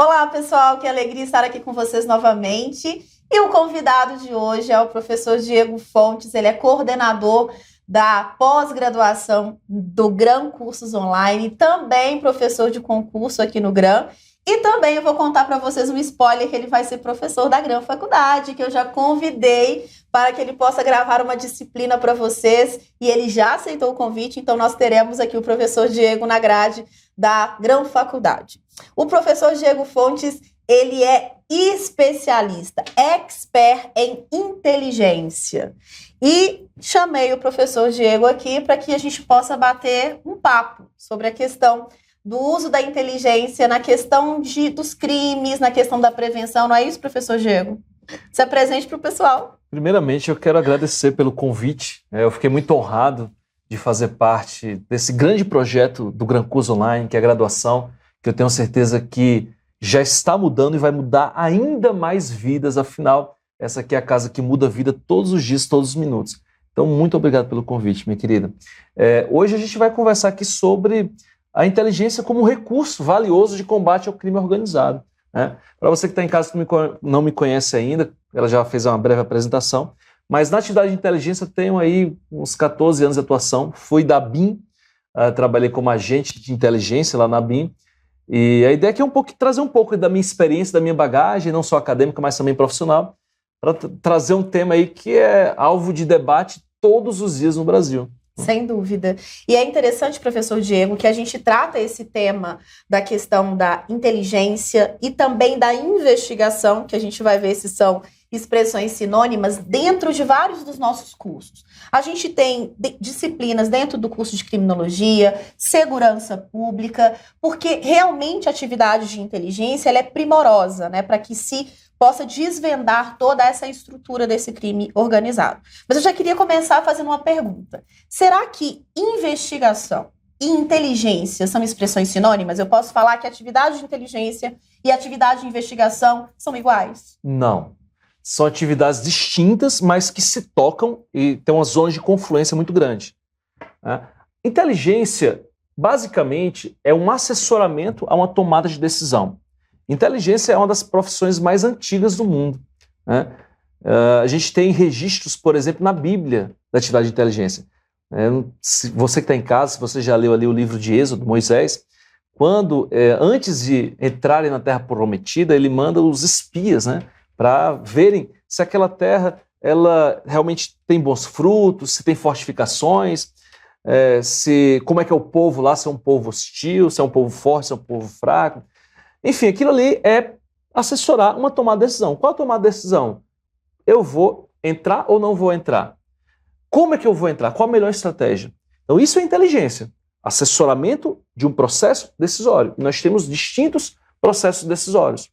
Olá, pessoal, que alegria estar aqui com vocês novamente. E o convidado de hoje é o professor Diego Fontes, ele é coordenador da pós-graduação do GRAM Cursos Online, também professor de concurso aqui no GRAM. E também eu vou contar para vocês um spoiler que ele vai ser professor da GRAM Faculdade, que eu já convidei para que ele possa gravar uma disciplina para vocês, e ele já aceitou o convite, então nós teremos aqui o professor Diego na grade da GRAM Faculdade. O professor Diego Fontes, ele é especialista, expert em inteligência. E chamei o professor Diego aqui para que a gente possa bater um papo sobre a questão do uso da inteligência na questão dos crimes, na questão da prevenção. Não é isso, professor Diego? Se apresente para o pessoal. Primeiramente, eu quero agradecer pelo convite. Eu fiquei muito honrado de fazer parte desse grande projeto do GRAM Cursos Online, que é a graduação, que eu tenho certeza que já está mudando e vai mudar ainda mais vidas. Afinal, essa aqui é a casa que muda a vida todos os dias, todos os minutos. Então, muito obrigado pelo convite, minha querida. Hoje a gente vai conversar aqui sobre a inteligência como um recurso valioso de combate ao crime organizado. Para você que está em casa que não me conhece ainda, ela já fez uma breve apresentação, mas na atividade de inteligência eu tenho aí uns 14 anos de atuação, fui da BIM, trabalhei como agente de inteligência lá na BIM, e a ideia aqui é trazer um pouco da minha experiência, da minha bagagem, não só acadêmica, mas também profissional, para trazer um tema aí que é alvo de debate todos os dias no Brasil. Sem dúvida. E é interessante, professor Diego, que a gente trata esse tema da questão da inteligência e também da investigação, que a gente vai ver se são expressões sinônimas dentro de vários dos nossos cursos. A gente tem disciplinas dentro do curso de criminologia, segurança pública, porque realmente a atividade de inteligência ela é primorosa, né, para que se possa desvendar toda essa estrutura desse crime organizado. Mas eu já queria começar fazendo uma pergunta. Será que investigação e inteligência são expressões sinônimas? Eu posso falar que atividade de inteligência e atividade de investigação são iguais? Não. São atividades distintas, mas que se tocam e tem uma zona de confluência muito grande. Inteligência, basicamente, é um assessoramento a uma tomada de decisão. Inteligência é uma das profissões mais antigas do mundo. A gente tem registros, por exemplo, na Bíblia da atividade de inteligência. Se você que está em casa, se você já leu ali o livro de Êxodo, Moisés, quando, antes de entrarem na terra prometida, ele manda os espias, para verem se aquela terra ela realmente tem bons frutos, se tem fortificações, como é que é o povo lá, se é um povo hostil, se é um povo forte, se é um povo fraco. Enfim, aquilo ali é assessorar uma tomada de decisão. Qual a tomada de decisão? Eu vou entrar ou não vou entrar? Como é que eu vou entrar? Qual a melhor estratégia? Então isso é inteligência. Assessoramento de um processo decisório. E nós temos distintos processos decisórios.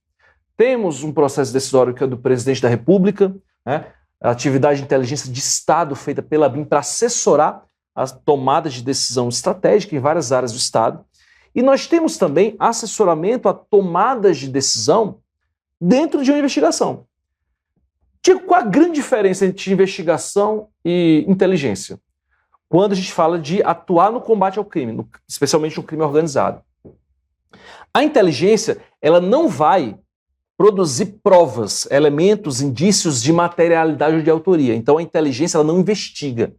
Temos um processo decisório que é do presidente da República, a atividade de inteligência de Estado feita pela BIM para assessorar as tomadas de decisão estratégica em várias áreas do Estado. E nós temos também assessoramento a tomadas de decisão dentro de uma investigação. Tiago, qual a grande diferença entre investigação e inteligência? Quando a gente fala de atuar no combate ao crime, especialmente no crime organizado. A inteligência, ela não vai produzir provas, elementos, indícios de materialidade ou de autoria. Então a inteligência ela não investiga.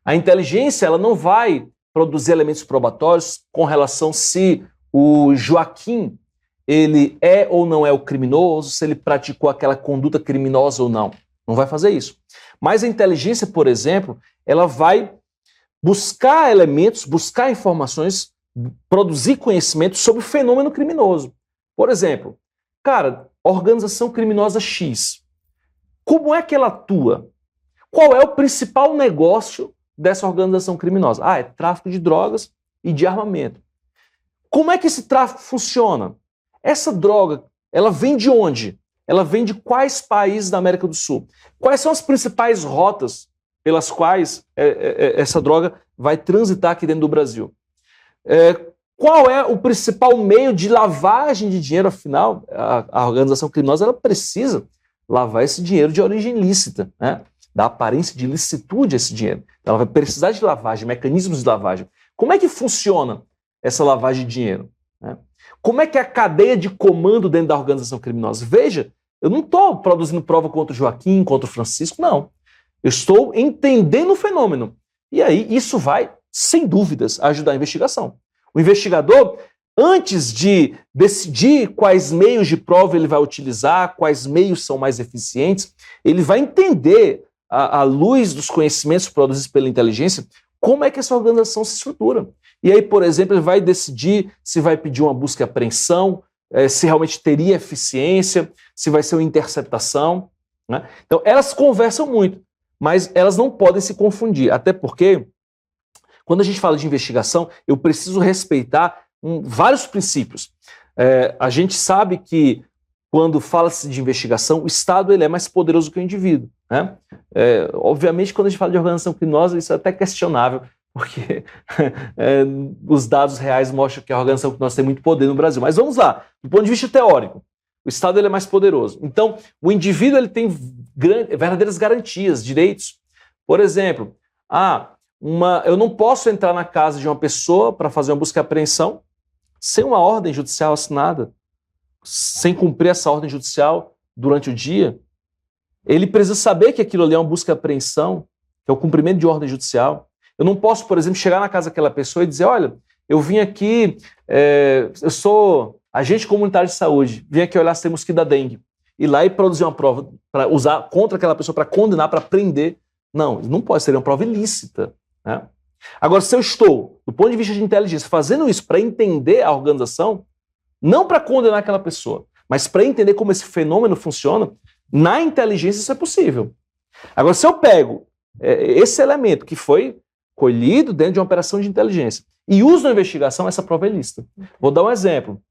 A inteligência ela não vai produzir elementos probatórios com relação se o Joaquim ele é ou não é o criminoso, se ele praticou aquela conduta criminosa ou não. Não vai fazer isso. Mas a inteligência, por exemplo, ela vai buscar elementos, buscar informações, produzir conhecimento sobre o fenômeno criminoso. Por exemplo, organização criminosa X. Como é que ela atua? Qual é o principal negócio dessa organização criminosa? É tráfico de drogas e de armamento. Como é que esse tráfico funciona? Essa droga, ela vem de onde? Ela vem de quais países da América do Sul? Quais são as principais rotas pelas quais essa droga vai transitar aqui dentro do Brasil? Qual é o principal meio de lavagem de dinheiro? Afinal, a organização criminosa ela precisa lavar esse dinheiro de origem ilícita, da aparência de ilicitude a esse dinheiro. Ela vai precisar de lavagem, mecanismos de lavagem. Como é que funciona essa lavagem de dinheiro? Como é que é a cadeia de comando dentro da organização criminosa? Veja, eu não estou produzindo prova contra o Joaquim, contra o Francisco, não. Eu estou entendendo o fenômeno. E aí isso vai, sem dúvidas, ajudar a investigação. O investigador, antes de decidir quais meios de prova ele vai utilizar, quais meios são mais eficientes, ele vai entender, à luz dos conhecimentos produzidos pela inteligência, como é que essa organização se estrutura. E aí, por exemplo, ele vai decidir se vai pedir uma busca e apreensão, se realmente teria eficiência, se vai ser uma interceptação, né? Então, elas conversam muito, mas elas não podem se confundir, até porque, quando a gente fala de investigação, eu preciso respeitar vários princípios. A gente sabe que, quando fala-se de investigação, o Estado ele é mais poderoso que o indivíduo, né? Obviamente, quando a gente fala de organização criminosa, isso é até questionável, porque os dados reais mostram que a organização criminosa tem muito poder no Brasil. Mas vamos lá, do ponto de vista teórico, o Estado ele é mais poderoso. Então, o indivíduo ele tem verdadeiras garantias, direitos. Por exemplo, eu não posso entrar na casa de uma pessoa para fazer uma busca e apreensão sem uma ordem judicial assinada, sem cumprir essa ordem judicial durante o dia. Ele precisa saber que aquilo ali é uma busca e apreensão, que é o cumprimento de ordem judicial. Eu não posso, por exemplo, chegar na casa daquela pessoa e dizer, olha, eu vim aqui, eu sou agente comunitário de saúde, vim aqui olhar se tem mosquito da dengue, ir lá e produzir uma prova para usar contra aquela pessoa, para condenar, para prender. Não pode ser uma prova ilícita, né? Agora, se eu estou, do ponto de vista de inteligência, fazendo isso para entender a organização, não para condenar aquela pessoa, mas para entender como esse fenômeno funciona, na inteligência isso é possível. Agora, se eu pego esse elemento que foi colhido dentro de uma operação de inteligência e uso na investigação, essa prova é ilícita. Vou dar um exemplo.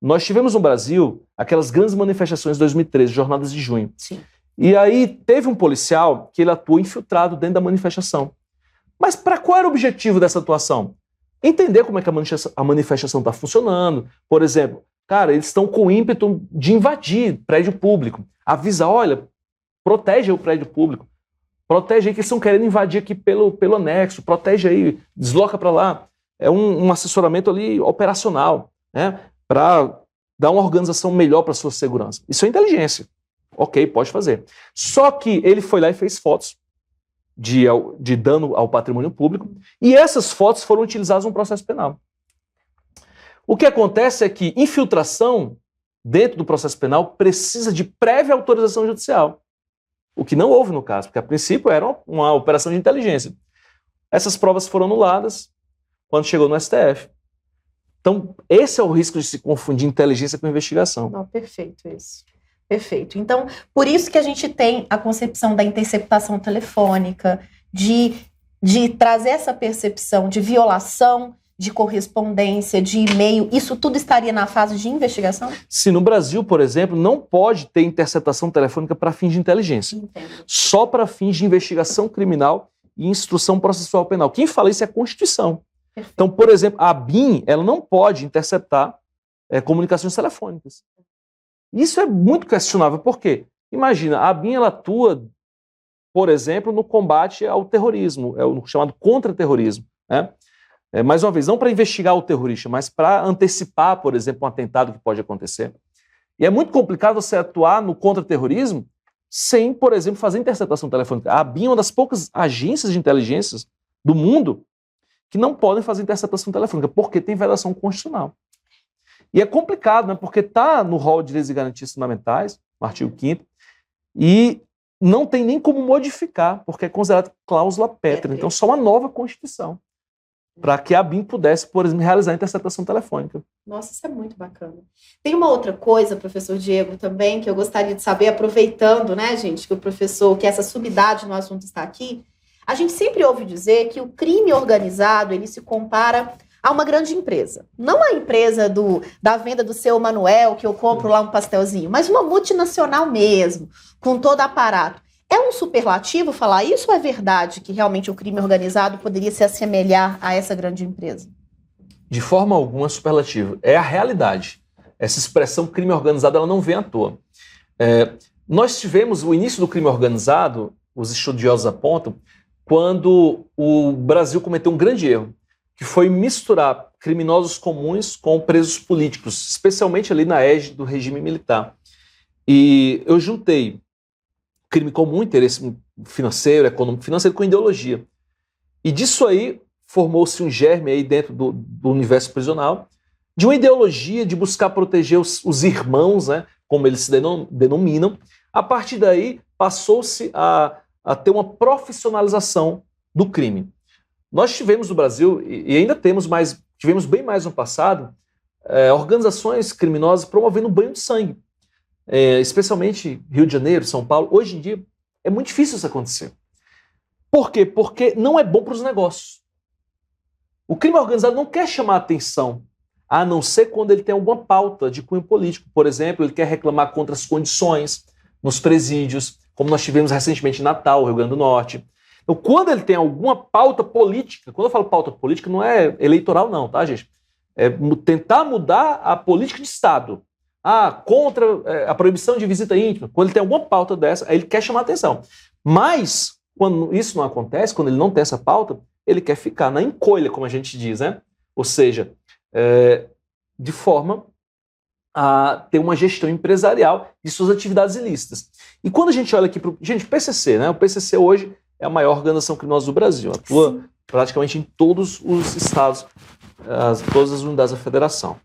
Nós tivemos no Brasil aquelas grandes manifestações de 2013, jornadas de junho. Sim. E aí teve um policial que ele atuou infiltrado dentro da manifestação. Mas para qual era o objetivo dessa atuação? Entender como é que a manifestação está funcionando. Por exemplo, cara, eles estão com ímpeto de invadir prédio público. Avisa, olha, protege o prédio público. Protege aí que eles estão querendo invadir aqui pelo anexo. Protege aí, desloca para lá. É um assessoramento ali operacional, né? Para dar uma organização melhor para a sua segurança. Isso é inteligência. Ok, pode fazer. Só que ele foi lá e fez fotos de dano ao patrimônio público, e essas fotos foram utilizadas no processo penal. O que acontece é que infiltração dentro do processo penal precisa de prévia autorização judicial, o que não houve no caso, porque a princípio era uma operação de inteligência. Essas provas foram anuladas quando chegou no STF. Então, esse é o risco de se confundir inteligência com investigação. Não, perfeito isso. Perfeito. Então, por isso que a gente tem a concepção da interceptação telefônica, de trazer essa percepção de violação, de correspondência, de e-mail. Isso tudo estaria na fase de investigação? Sim, no Brasil, por exemplo, não pode ter interceptação telefônica para fins de inteligência. Entendo. Só para fins de investigação criminal e instrução processual penal. Quem fala isso é a Constituição. Perfeito. Então, por exemplo, a ABIN ela não pode interceptar comunicações telefônicas. Isso é muito questionável, por quê? Imagina, a ABIN ela atua, por exemplo, no combate ao terrorismo, é o chamado contra-terrorismo, né? Mais uma vez, não para investigar o terrorista, mas para antecipar, por exemplo, um atentado que pode acontecer. E é muito complicado você atuar no contra-terrorismo sem, por exemplo, fazer interceptação telefônica. A ABIN é uma das poucas agências de inteligências do mundo que não podem fazer interceptação telefônica, porque tem vedação constitucional. E é complicado, né? Porque está no rol de direitos e garantias fundamentais, no artigo 5º, e não tem nem como modificar, porque é considerado cláusula pétrea. Então, só uma nova Constituição, para que a ABIN pudesse, por exemplo, realizar a interceptação telefônica. Nossa, isso é muito bacana. Tem uma outra coisa, professor Diego, também, que eu gostaria de saber, aproveitando, né, gente, que essa sumidade no assunto está aqui. A gente sempre ouve dizer que o crime organizado, ele se compara a uma grande empresa. Não a empresa da venda do seu Manuel, que eu compro lá um pastelzinho, mas uma multinacional mesmo, com todo aparato. É um superlativo falar isso ou é verdade que realmente o crime organizado poderia se assemelhar a essa grande empresa? De forma alguma superlativo. É a realidade. Essa expressão crime organizado ela não vem à toa. Nós tivemos o início do crime organizado, os estudiosos apontam, quando o Brasil cometeu um grande erro, que foi misturar criminosos comuns com presos políticos, especialmente ali na égide do regime militar. E eu juntei crime comum, interesse financeiro, econômico, financeiro com ideologia. E disso aí formou-se um germe aí dentro do universo prisional de uma ideologia de buscar proteger os irmãos, né, como eles se denominam. A partir daí, passou-se a ter uma profissionalização do crime. Nós tivemos no Brasil, e ainda temos, mas tivemos bem mais no passado, organizações criminosas promovendo banho de sangue. Especialmente Rio de Janeiro, São Paulo. Hoje em dia é muito difícil isso acontecer. Por quê? Porque não é bom para os negócios. O crime organizado não quer chamar atenção, a não ser quando ele tem alguma pauta de cunho político. Por exemplo, ele quer reclamar contra as condições nos presídios, como nós tivemos recentemente em Natal, Rio Grande do Norte. Então, quando ele tem alguma pauta política, quando eu falo pauta política, não é eleitoral não, tá, gente? É tentar mudar a política de Estado. Contra a proibição de visita íntima. Quando ele tem alguma pauta dessa, aí ele quer chamar atenção. Mas, quando isso não acontece, quando ele não tem essa pauta, ele quer ficar na encolha, como a gente diz, né? Ou seja, de forma a ter uma gestão empresarial de suas atividades ilícitas. E quando a gente olha aqui para o PCC, né? O PCC hoje é a maior organização criminosa do Brasil, atua praticamente em todos os estados, todas as unidades da federação.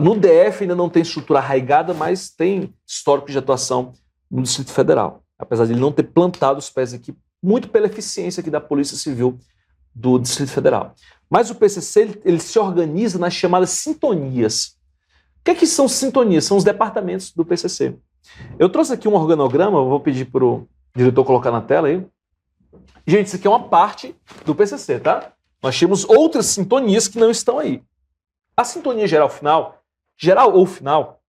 No DF ainda não tem estrutura arraigada, mas tem histórico de atuação no Distrito Federal, apesar de ele não ter plantado os pés aqui, muito pela eficiência aqui da Polícia Civil do Distrito Federal. Mas o PCC ele se organiza nas chamadas sintonias. O que são sintonias? São os departamentos do PCC. Eu trouxe aqui um organograma, eu vou pedir para o diretor colocar na tela aí. Gente, isso aqui é uma parte do PCC, tá? Nós temos outras sintonias que não estão aí. A sintonia geral ou final,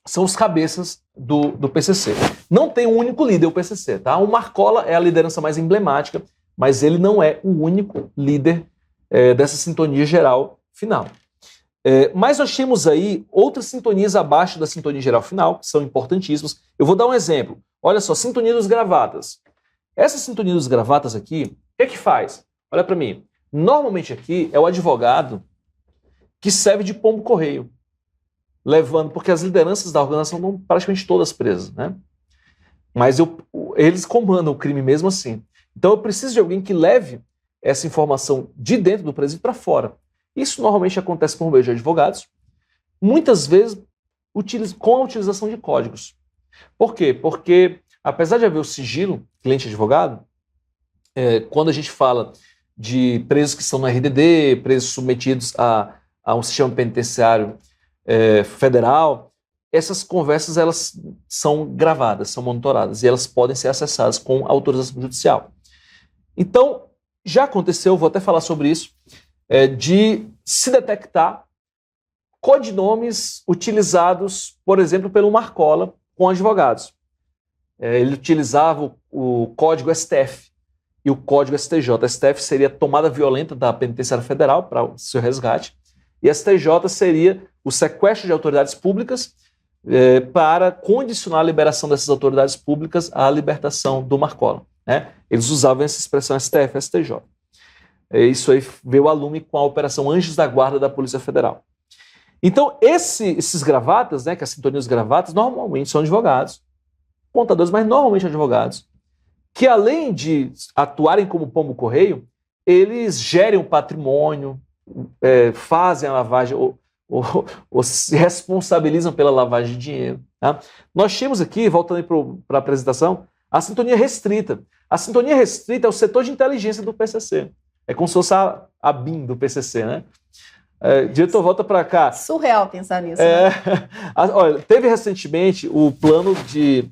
são os cabeças do PCC. Não tem um único líder o PCC, tá? O Marcola é a liderança mais emblemática, mas ele não é o único líder dessa sintonia geral final. Mas nós temos aí outras sintonias abaixo da sintonia geral final, que são importantíssimas. Eu vou dar um exemplo. Olha só, sintonia dos gravatas. Essa sintonia dos gravatas aqui, o que faz? Olha para mim. Normalmente aqui é o advogado que serve de pombo-correio, levando, porque as lideranças da organização estão praticamente todas presas, né? Mas eles comandam o crime mesmo assim. Então eu preciso de alguém que leve essa informação de dentro do presídio para fora. Isso normalmente acontece por meio de advogados, muitas vezes com a utilização de códigos. Por quê? Porque, apesar de haver o sigilo cliente-advogado, quando a gente fala de presos que estão no RDD, presos submetidos a um sistema penitenciário federal, essas conversas elas são gravadas, são monitoradas e elas podem ser acessadas com autorização judicial. Então, já aconteceu, vou até falar sobre isso, de se detectar codinomes utilizados, por exemplo, pelo Marcola com advogados. Ele utilizava o código STF e o código STJ. STF seria a tomada violenta da penitenciária federal para o seu resgate, e STJ seria o sequestro de autoridades públicas para condicionar a liberação dessas autoridades públicas à libertação do Marcola, né? Eles usavam essa expressão STF, STJ. Isso aí veio a lume com a Operação Anjos da Guarda da Polícia Federal. Então, esses gravatas, né, que é a sintonia dos gravatas, normalmente são advogados, contadores, mas normalmente advogados, que além de atuarem como pombo-correio, eles gerem o patrimônio, fazem a lavagem ou se responsabilizam pela lavagem de dinheiro. Tá? Nós tínhamos aqui, voltando para a apresentação, a sintonia restrita. A sintonia restrita é o setor de inteligência do PCC. É como se fosse a BIM do PCC, né? Diretor, volta para cá. Surreal pensar nisso. Né? Olha, teve recentemente o plano de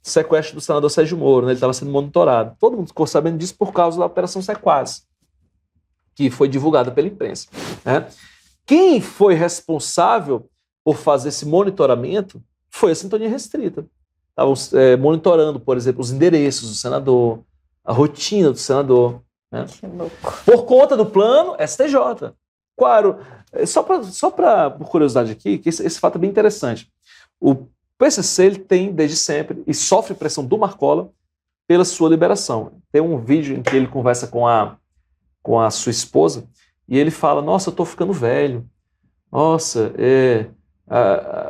sequestro do senador Sérgio Moro, né? Ele estava sendo monitorado. Todo mundo ficou sabendo disso por causa da Operação Sequaz, que foi divulgada pela imprensa, né? Quem foi responsável por fazer esse monitoramento foi a sintonia restrita. Estavam monitorando, por exemplo, os endereços do senador, a rotina do senador. Né? Que louco. Por conta do plano STJ. Claro, só por curiosidade aqui, que esse fato é bem interessante. O PCC ele tem, desde sempre, e sofre pressão do Marcola pela sua liberação. Tem um vídeo em que ele conversa com a sua esposa, e ele fala, nossa, eu estou ficando velho, nossa,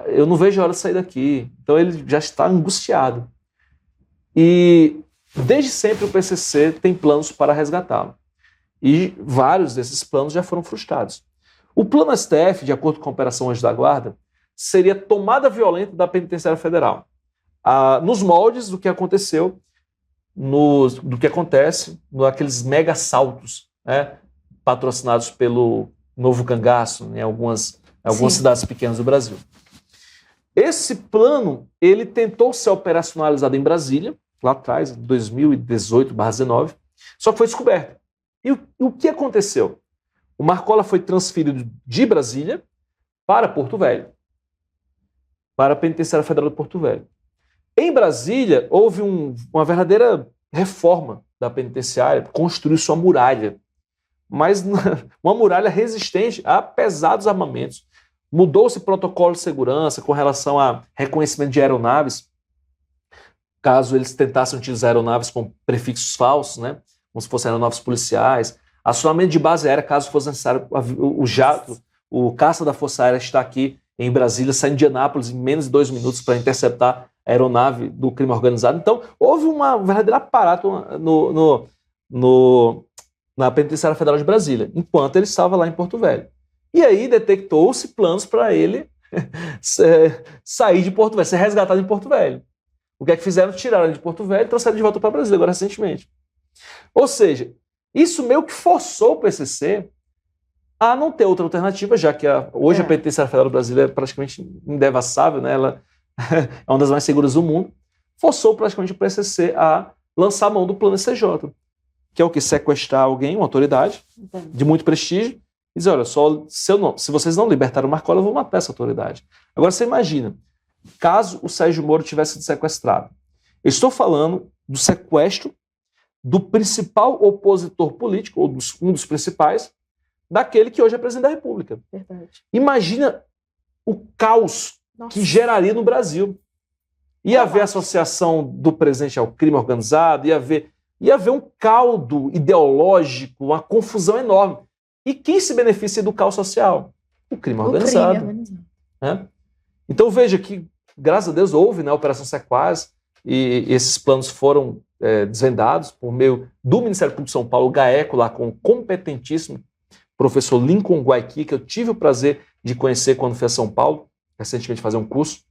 eu não vejo a hora de sair daqui. Então ele já está angustiado. E desde sempre o PCC tem planos para resgatá-lo. E vários desses planos já foram frustrados. O plano STF, de acordo com a Operação Anjo da Guarda, seria tomada violenta da Penitenciária Federal, nos moldes do que aconteceu, do que acontece naqueles mega assaltos, né, patrocinados pelo Novo Cangaço, em algumas cidades pequenas do Brasil. Esse plano, ele tentou ser operacionalizado em Brasília, lá atrás, em 2018/19, só que foi descoberto. E o que aconteceu? O Marcola foi transferido de Brasília para Porto Velho, para a Penitenciária Federal de Porto Velho. Em Brasília, houve uma verdadeira reforma da penitenciária, construiu-se uma muralha, mas uma muralha resistente a pesados armamentos. Mudou-se protocolo de segurança com relação a reconhecimento de aeronaves, caso eles tentassem utilizar aeronaves com prefixos falsos, né, como se fossem aeronaves policiais. Acionamento de base aérea, caso fosse necessário, o caça da Força Aérea está aqui em Brasília, saindo de Anápolis em menos de 2 minutos para interceptar a aeronave do crime organizado. Então, houve um verdadeiro aparato na Penitenciária Federal de Brasília, enquanto ele estava lá em Porto Velho. E aí detectou-se planos para ele sair de Porto Velho, ser resgatado em Porto Velho. O que é que fizeram? Tiraram ele de Porto Velho e trouxeram de volta para Brasília, agora recentemente. Ou seja, isso meio que forçou o PCC a não ter outra alternativa, já que hoje a Penitenciária Federal do Brasil é praticamente indevassável, né? Ela é uma das mais seguras do mundo. Forçou praticamente o PCC a lançar a mão do plano STJ, que é o que? Sequestrar alguém, uma autoridade de muito prestígio, e dizer, olha, se vocês não libertaram o Marcola, eu vou matar essa autoridade. Agora você imagina, caso o Sérgio Moro tivesse sido sequestrado. Eu estou falando do sequestro do principal opositor político, ou um dos principais, daquele que hoje é presidente da República. Verdade. Imagina o caos que geraria no Brasil. Ia haver associação do presidente ao crime organizado, ia haver um caldo ideológico, uma confusão enorme. E quem se beneficia do caos social? O crime organizado. Né? Então veja que, graças a Deus, houve, né, a Operação Sequaz, e esses planos foram desvendados por meio do Ministério Público de São Paulo, o GAECO, lá com o competentíssimo professor Lincoln Guaiqui, que eu tive o prazer de conhecer quando fui a São Paulo, recentemente fazer um curso.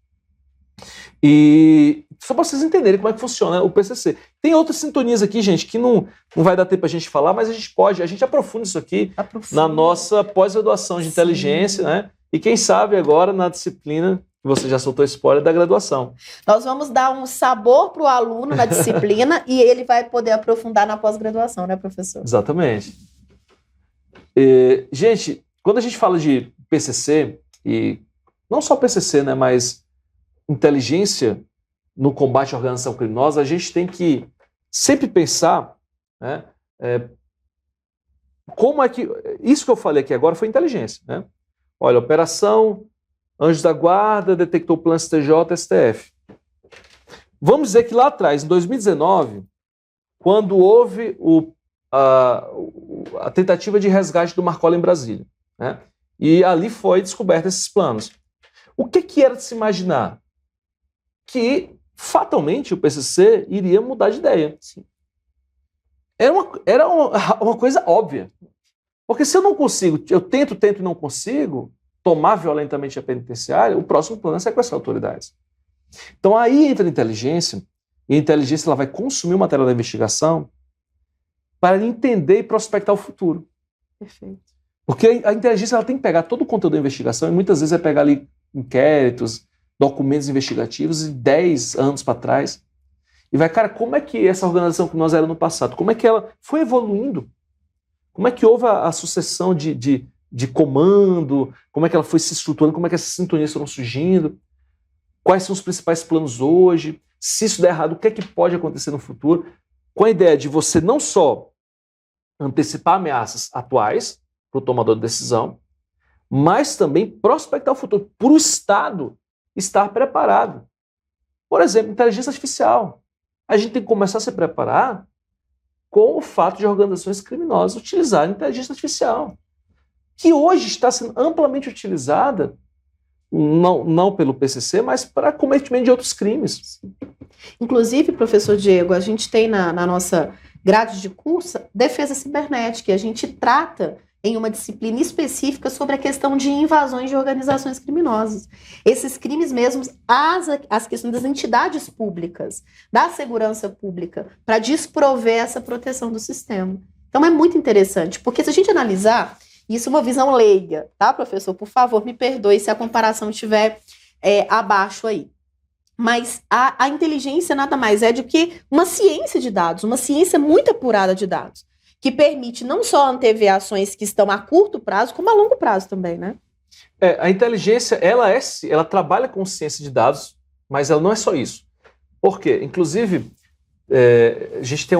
E só para vocês entenderem como é que funciona o PCC. Tem outras sintonias aqui, gente, que não vai dar tempo para a gente falar, mas a gente aprofunda isso aqui na nossa pós-graduação de inteligência, né? E quem sabe agora na disciplina, que você já soltou spoiler, da graduação. Nós vamos dar um sabor para o aluno na disciplina e ele vai poder aprofundar na pós-graduação, né, professor? Exatamente. Gente, quando a gente fala de PCC, e não só PCC, né, mas inteligência no combate à organização criminosa, a gente tem que sempre pensar, né, como é que... Isso que eu falei aqui agora foi inteligência, né? Olha, Operação Anjos da Guarda detectou o plano STJ-STF. Vamos dizer que lá atrás, em 2019, quando houve a tentativa de resgate do Marcola em Brasília, né? E ali foi descoberto esses planos. O que era de se imaginar? Que, fatalmente, o PCC iria mudar de ideia. Sim. Era uma coisa óbvia. Porque se eu não consigo, eu tento e não consigo tomar violentamente a penitenciária, o próximo plano é sequestrar autoridades. Então aí entra a inteligência, e a inteligência ela vai consumir o material da investigação para entender e prospectar o futuro. Perfeito. Porque a inteligência ela tem que pegar todo o conteúdo da investigação, e muitas vezes é pegar ali inquéritos, documentos investigativos de 10 anos para trás, e vai, cara, como é que essa organização que nós era no passado, como é que ela foi evoluindo? Como é que houve a sucessão de comando, como é que ela foi se estruturando, como é que essas sintonias foram surgindo, quais são os principais planos hoje, se isso der errado, o que é que pode acontecer no futuro, com a ideia de você não só antecipar ameaças atuais para o tomador de decisão, mas também prospectar o futuro, para o Estado estar preparado. Por exemplo, inteligência artificial. A gente tem que começar a se preparar com o fato de organizações criminosas utilizarem inteligência artificial. que hoje está sendo amplamente utilizada, não pelo PCC, mas para cometimento de outros crimes. Inclusive, professor Diego, a gente tem na nossa grade de curso defesa cibernética, e a gente trata em uma disciplina específica sobre a questão de invasões de organizações criminosas. Esses crimes mesmos, as questões das entidades públicas, da segurança pública, para desprover essa proteção do sistema. Então é muito interessante, porque se a gente analisar, isso é uma visão leiga, tá, professor? Por favor, me perdoe se a comparação estiver abaixo aí. Mas a inteligência nada mais é do que uma ciência de dados, uma ciência muito apurada de dados, que permite não só antever ações que estão a curto prazo, como a longo prazo também, né? A inteligência, ela trabalha com ciência de dados, mas ela não é só isso. Por quê? Inclusive, a gente tem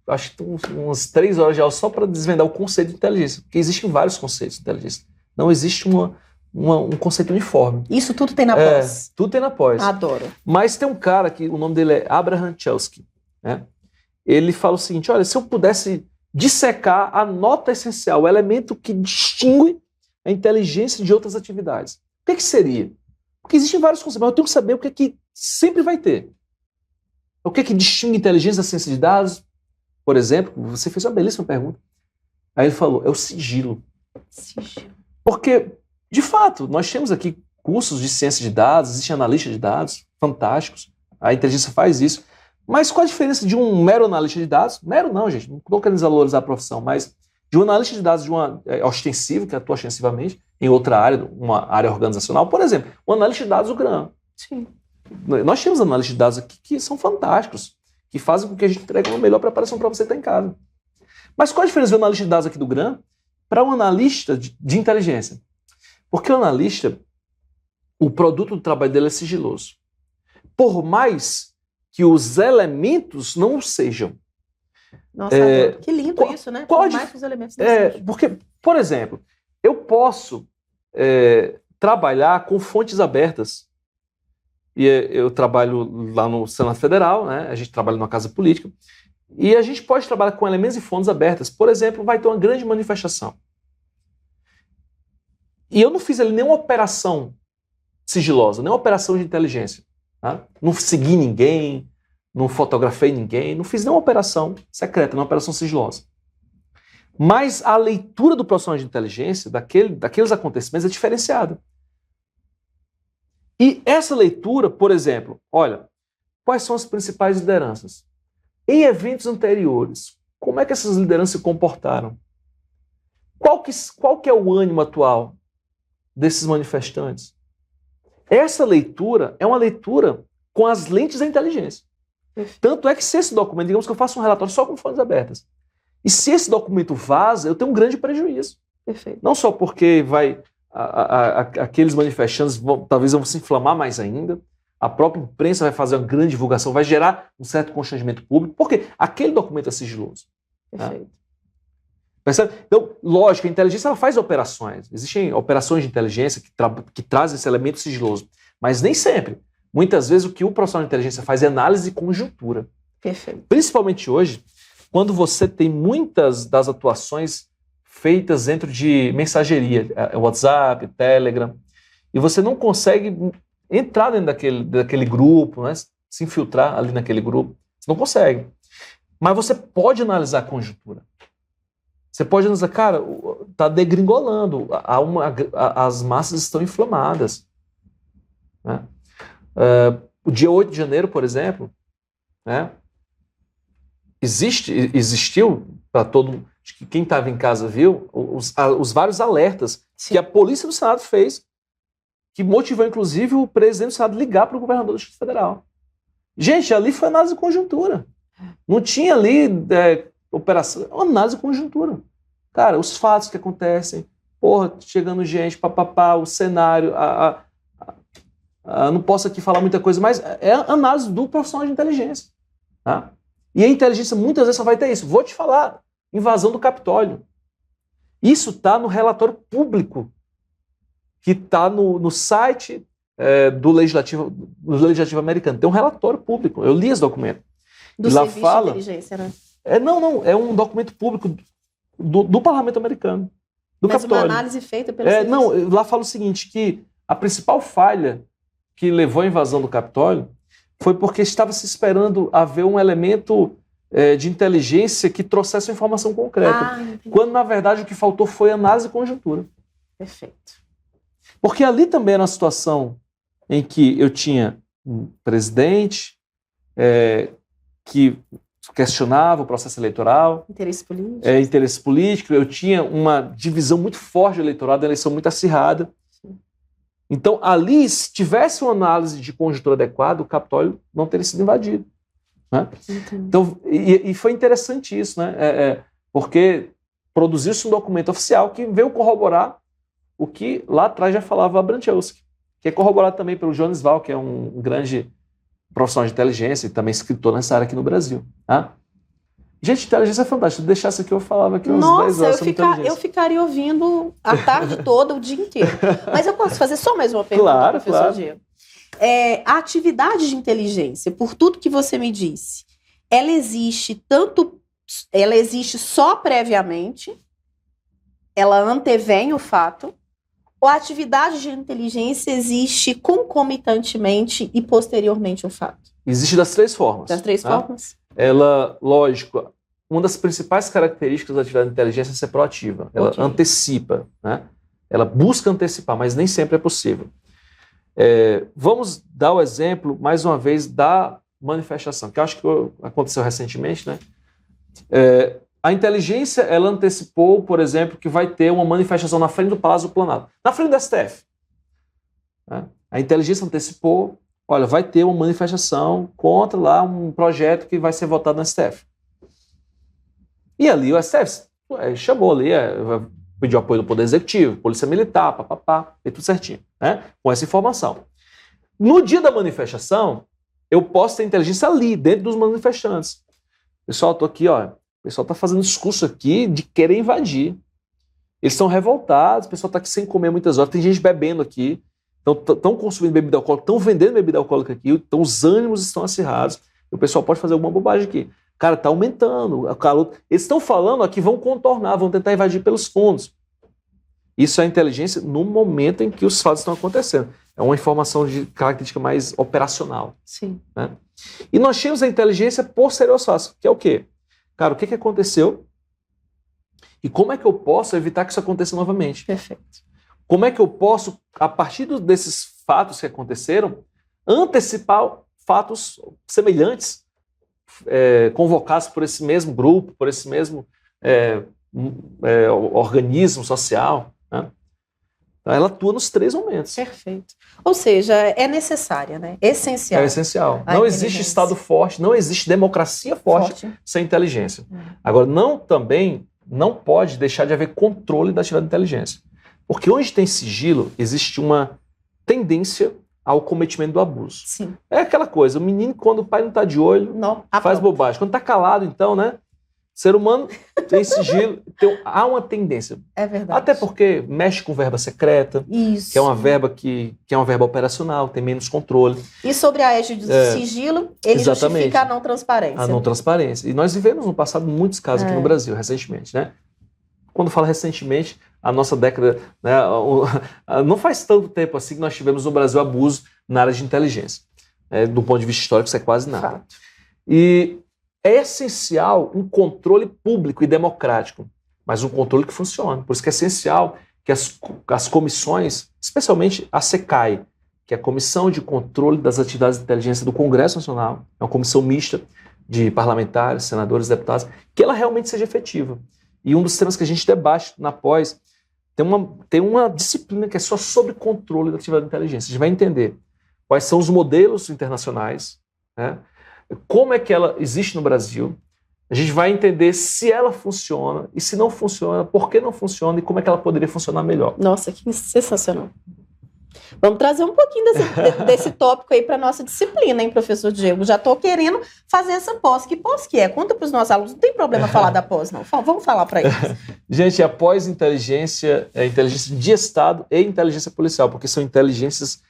acho que umas 3 horas de aula só para desvendar o conceito de inteligência, porque existem vários conceitos de inteligência. Não existe um conceito uniforme. Isso tudo tem na pós? Tudo tem na pós. Adoro. Mas tem um cara que o nome dele é Abraham Chelsky, né? Ele fala o seguinte: olha, se eu pudesse dissecar a nota essencial, o elemento que distingue a inteligência de outras atividades, o que seria? Porque existem vários conceitos, mas eu tenho que saber o que sempre vai ter. O que distingue a inteligência da ciência de dados? Por exemplo, você fez uma belíssima pergunta. Aí ele falou, é o sigilo. Sigilo. Porque, de fato, nós temos aqui cursos de ciência de dados, existem analistas de dados fantásticos, a inteligência faz isso. Mas qual a diferença de um mero analista de dados? Mero não, gente, não estou querendo desvalorizar a profissão, mas de um analista de dados de uma ostensivo, que atua ostensivamente em outra área, uma área organizacional, por exemplo, um analista de dados do GRAM. Sim. Nós temos analistas de dados aqui que são fantásticos, que fazem com que a gente entregue uma melhor preparação para você estar em casa. Mas qual a diferença de um analista de dados aqui do GRAM para um analista de inteligência? Porque o analista, o produto do trabalho dele é sigiloso. Por mais que os elementos não sejam. Nossa, que lindo isso, né? Por mais que os elementos não sejam. Porque, por exemplo, eu posso trabalhar com fontes abertas. E eu trabalho lá no Senado Federal, né? A gente trabalha numa casa política, e a gente pode trabalhar com elementos e fontes abertas. Por exemplo, vai ter uma grande manifestação. E eu não fiz ali nenhuma operação sigilosa, nenhuma operação de inteligência. Tá? Não segui ninguém, não fotografei ninguém, não fiz nenhuma operação secreta, nenhuma operação sigilosa. Mas a leitura do profissional de inteligência, daqueles acontecimentos, é diferenciada. E essa leitura, por exemplo, olha, quais são as principais lideranças? Em eventos anteriores, como é que essas lideranças se comportaram? Qual que é o ânimo atual desses manifestantes? Essa leitura é uma leitura com as lentes da inteligência. Tanto é que se esse documento, digamos que eu faço um relatório só com fontes abertas, e se esse documento vaza, eu tenho um grande prejuízo. Perfeito. Não só porque aqueles manifestantes talvez vão se inflamar mais ainda, a própria imprensa vai fazer uma grande divulgação, vai gerar um certo constrangimento público, porque aquele documento é sigiloso. Perfeito. Tá? Percebe? Então, lógico, a inteligência ela faz operações. Existem operações de inteligência que trazem esse elemento sigiloso, mas nem sempre. Muitas vezes o que o profissional de inteligência faz é análise de conjuntura. Perfeito. Principalmente hoje, quando você tem muitas das atuações feitas dentro de mensageria, WhatsApp, Telegram, e você não consegue entrar dentro daquele grupo, né? Se infiltrar ali naquele grupo. Você não consegue. Mas você pode analisar a conjuntura. Você pode analisar, cara, está degringolando, as massas estão inflamadas. Né? O dia 8 de janeiro, por exemplo, né? Existiu, para todo mundo, quem estava em casa viu, os vários alertas que a Polícia do Senado fez, que motivou, inclusive, o presidente do Senado ligar para o governador do Distrito Federal. Gente, ali foi análise de conjuntura. Não tinha ali operação, análise de conjuntura. Cara, os fatos que acontecem, chegando gente, o cenário, não posso aqui falar muita coisa, mas é análise do profissional de inteligência. Tá? E a inteligência muitas vezes só vai ter isso. Vou te falar, invasão do Capitólio. Isso está no relatório público, que está no site do Legislativo americano. Tem um relatório público, eu li esse documento. Do Serviço de Inteligência, né? Não, é um documento público do Parlamento americano, do Mas Capitólio. uma análise feita pelo serviço. Não, lá fala o seguinte, que a principal falha que levou à invasão do Capitólio foi porque estava se esperando haver um elemento de inteligência que trouxesse uma informação concreta. Quando, na verdade, o que faltou foi análise e conjuntura. Perfeito. Porque ali também era uma situação em que eu tinha um presidente que questionava o processo eleitoral. Interesse político. Interesse político. Eu tinha uma divisão muito forte do eleitorado, uma eleição muito acirrada. Sim. Então, ali, se tivesse uma análise de conjuntura adequada, o Capitólio não teria sido invadido. Né? Então, e foi interessante isso, né? Porque produziu-se um documento oficial que veio corroborar o que lá atrás já falava Abramchewski, que é corroborado também pelo Jones Val, que é um grande profissional de inteligência e também escritor nessa área aqui no Brasil. Tá? Gente, inteligência é fantástica. Se deixasse aqui, eu falava aqui uns 10 horas sobre inteligência. Eu ficaria ouvindo a tarde toda, o dia inteiro. Mas eu posso fazer só mais uma pergunta, professor Diego? A atividade de inteligência, por tudo que você me disse, ela existe só previamente, ela antevém o fato, ou a atividade de inteligência existe concomitantemente e posteriormente ao fato? Existe das três formas. Das três formas? Ela, lógico, uma das principais características da atividade de inteligência é ser proativa. Ela antecipa, né? Ela busca antecipar, mas nem sempre é possível. Vamos dar o exemplo, mais uma vez, da manifestação, que eu acho que aconteceu recentemente, né? A inteligência, ela antecipou, por exemplo, que vai ter uma manifestação na frente do Palácio do Planalto, na frente do STF. Né? A inteligência antecipou, olha, vai ter uma manifestação contra lá um projeto que vai ser votado no STF. E ali o STF chamou ali, pediu apoio do Poder Executivo, Polícia Militar, papapá, e tudo certinho, né? Com essa informação. No dia da manifestação, eu posso ter inteligência ali, dentro dos manifestantes. Pessoal, estou aqui, ó. O pessoal está fazendo discurso aqui de querer invadir. Eles estão revoltados, o pessoal está aqui sem comer muitas horas, tem gente bebendo aqui, estão consumindo bebida alcoólica, estão vendendo bebida alcoólica aqui, então os ânimos estão acirrados, e o pessoal pode fazer alguma bobagem aqui. Cara, está aumentando. Eles estão falando aqui, vão contornar, vão tentar invadir pelos fundos. Isso é a inteligência no momento em que os fatos estão acontecendo. É uma informação de característica mais operacional. Sim. Né? E nós tínhamos a inteligência posterior aos fatos, que é o quê? Cara, o que aconteceu e como é que eu posso evitar que isso aconteça novamente? Perfeito. Como é que eu posso, a partir desses fatos que aconteceram, antecipar fatos semelhantes, convocados por esse mesmo grupo, por esse mesmo organismo social, né? Ela atua nos três momentos. Perfeito. Ou seja, é necessária, né? Essencial. É essencial. Não existe Estado forte, não existe democracia forte sem inteligência. Agora, também não pode deixar de haver controle da atividade de inteligência. Porque onde tem sigilo, existe uma tendência ao cometimento do abuso. Sim. É aquela coisa, o menino, quando o pai não está de olho, faz bobagem. Quando está calado, então, né? O ser humano tem sigilo, há uma tendência. É verdade. Até porque mexe com verba secreta, isso, que é uma verba que é uma verba operacional, tem menos controle. E sobre a égide do sigilo, ele justifica a não transparência. A não transparência. E nós vivemos no passado muitos casos aqui no Brasil, recentemente, né? Quando falo recentemente, a nossa década, né, não faz tanto tempo assim que nós tivemos no Brasil abuso na área de inteligência. Do ponto de vista histórico, isso é quase nada. Fato. E é essencial um controle público e democrático, mas um controle que funcione. Por isso que é essencial que as comissões, especialmente a SECAI, que é a Comissão de Controle das Atividades de Inteligência do Congresso Nacional, é uma comissão mista de parlamentares, senadores, deputados, que ela realmente seja efetiva. E um dos temas que a gente debate na pós, tem uma disciplina que é só sobre controle da atividade de inteligência. A gente vai entender quais são os modelos internacionais, né? Como é que ela existe no Brasil. A gente vai entender se ela funciona e se não funciona, por que não funciona e como é que ela poderia funcionar melhor. Nossa, que sensacional. Vamos trazer um pouquinho desse tópico aí para nossa disciplina, hein, professor Diego? Já estou querendo fazer essa pós. Que pós que é? Conta para os nossos alunos. Não tem problema falar da pós, não. Vamos falar para eles. Gente, a pós-inteligência é inteligência de Estado e inteligência policial, porque são inteligências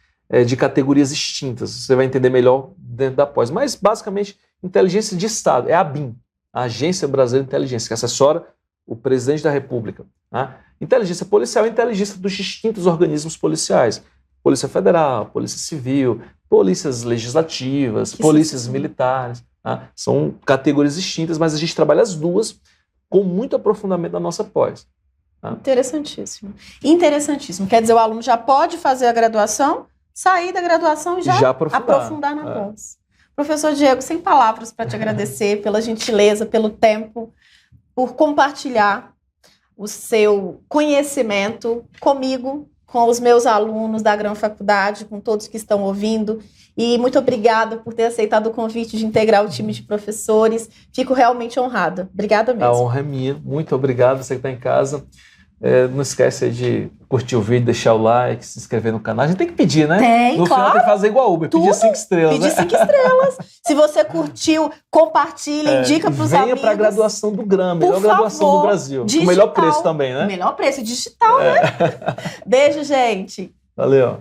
de categorias extintas. Você vai entender melhor dentro da pós. Mas, basicamente, inteligência de Estado é a ABIN, a Agência Brasileira de Inteligência, que assessora o presidente da República. Tá? Inteligência policial é inteligência dos distintos organismos policiais. Polícia Federal, Polícia Civil, polícias legislativas, polícias militares. Tá? São categorias distintas, mas a gente trabalha as duas com muito aprofundamento na nossa pós. Tá? Interessantíssimo. Interessantíssimo. Quer dizer, o aluno já pode fazer a graduação, sair da graduação e já aprofundar na pós. Professor Diego, sem palavras para te agradecer pela gentileza, pelo tempo, por compartilhar o seu conhecimento comigo, com os meus alunos da Grão Faculdade, com todos que estão ouvindo. E muito obrigada por ter aceitado o convite de integrar o time de professores. Fico realmente honrada. Obrigada mesmo. A honra é minha. Muito obrigado, você que está em casa. Não esquece de curtir o vídeo, deixar o like, se inscrever no canal. A gente tem que pedir, né? Tem, no final tem que fazer igual a Uber, pedir 5 estrelas. Pedir 5 estrelas. Se você curtiu, compartilha, indica para os amigos. Venha para a graduação do GRAM, a melhor graduação do Brasil. Digital, o melhor preço também, né? O melhor preço, digital, né? Beijo, gente. Valeu.